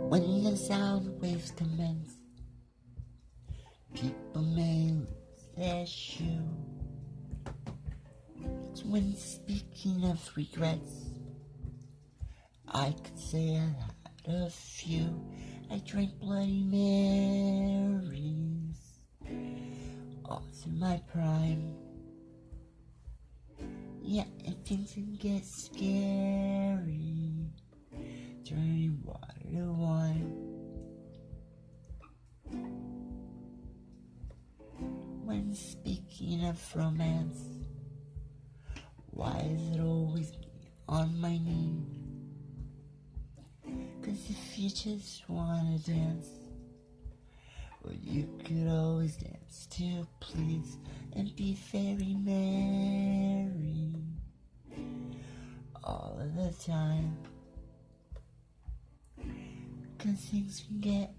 When the sound waves commence, people may lose their shoe. When speaking of regrets, I could say I had a few. I drank Bloody Marys all through my prime. Yeah, and things can get scary, turning water to wine. When speaking of romance, why is it always me on my knees? 'Cause if you just wanna dance, well, you could always dance to please and be very merry all of the time. 'Cause things can get